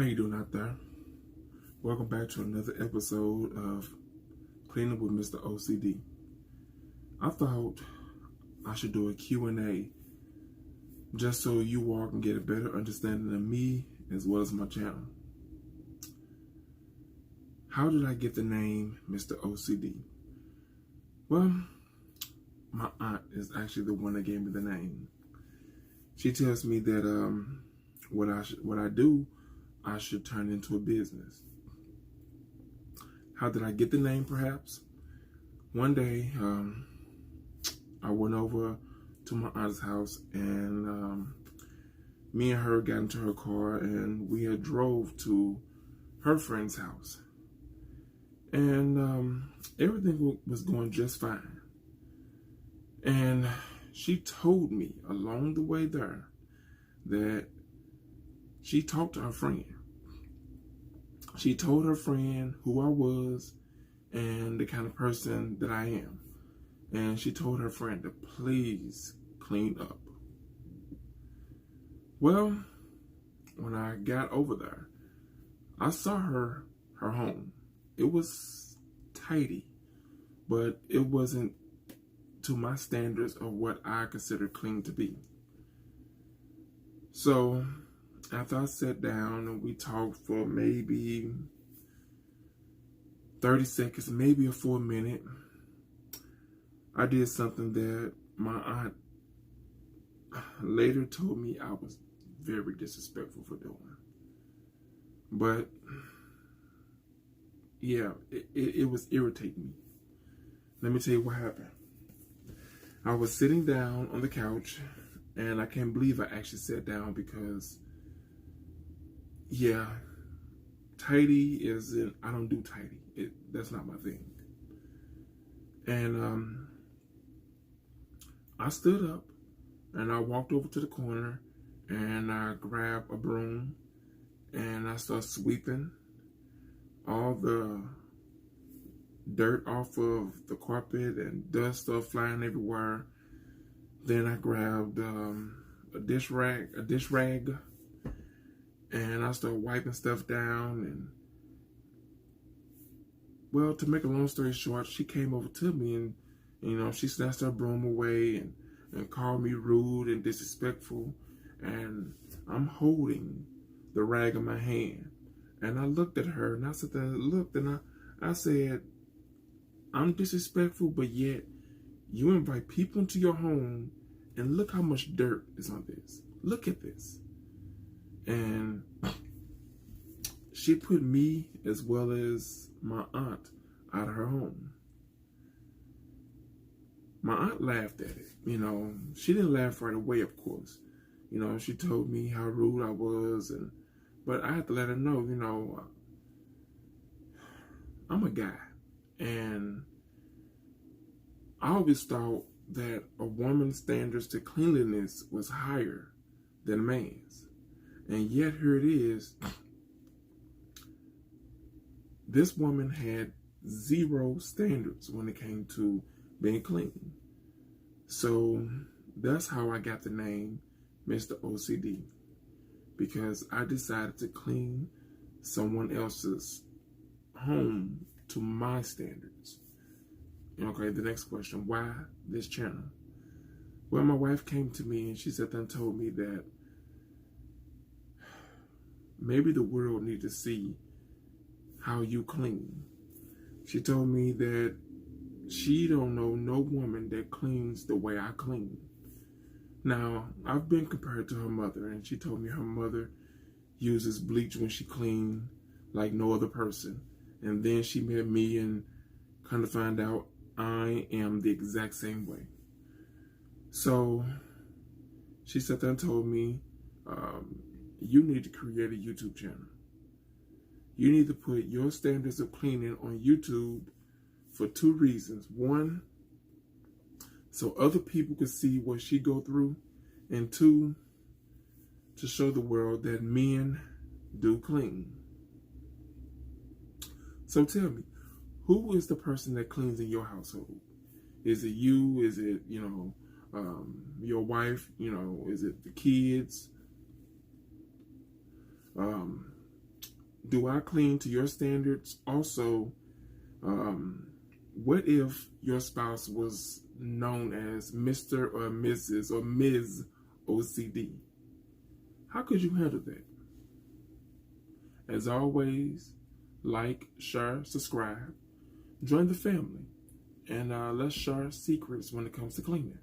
How you doing out there? Welcome back to another episode of Cleaning with Mr. OCD. I thought I should do a Q&A just so you all can get a better understanding of me as well as my channel. How did I get the name Mr. OCD? Well, my aunt is actually the one that gave me the name. She tells me that what I do, I should turn into a business. How did I get the name, perhaps? One day, I went over to my aunt's house, and me and her got into her car, and we had drove to her friend's house. And everything was going just fine. And she told me along the way there that she talked to her friend. She told her friend who I was and the kind of person that I am. And she told her friend to please clean up. Well, when I got over there, I saw her home. It was tidy, but it wasn't to my standards of what I consider clean to be. So after I sat down and we talked for maybe 30 seconds, maybe a full minute, I did something that my aunt later told me I was very disrespectful for doing. But yeah, it was irritating me. Let me tell you what happened. I was sitting down on the couch, and I can't believe I actually sat down because, yeah, tidy isn't, I don't do tidy. That's not my thing. And I stood up, and I walked over to the corner, and I grabbed a broom, and I started sweeping all the dirt off of the carpet and dust stuff flying everywhere. Then I grabbed a dish rag, and I started wiping stuff down. And well, to make a long story short, she came over to me and she snatched her broom away and called me rude and disrespectful. And I'm holding the rag in my hand, and I looked at her and I said, I said, I'm disrespectful, but yet you invite people into your home, and look how much dirt is on this. Look at this. And she put me as well as my aunt out of her home. My aunt laughed at it. She didn't laugh right away, of course. She told me how rude I was, but I had to let her know, I'm a guy. And I always thought that a woman's standards to cleanliness was higher than a man's. And yet here it is. This woman had zero standards when it came to being clean. So that's how I got the name Mr. OCD. Because I decided to clean someone else's home to my standards. Okay, the next question, why this channel? Well, my wife came to me and she sat there and told me that maybe the world needs to see how you clean. She told me that she don't know no woman that cleans the way I clean. Now, I've been compared to her mother, and she told me her mother uses bleach when she cleans like no other person. And then she met me and kind of find out I am the exact same way. So she sat there and told me, you need to create a YouTube channel. You need to put your standards of cleaning on YouTube for two reasons. One, so other people can see what she go through. And two, to show the world that men do clean. So tell me, who is the person that cleans in your household? Is it you? Is it, your wife? Is it the kids? Do I clean to your standards? Also, what if your spouse was known as Mr. or Mrs. or Ms. OCD? How could you handle that? As always, like, share, subscribe, join the family, and let's share secrets when it comes to cleaning.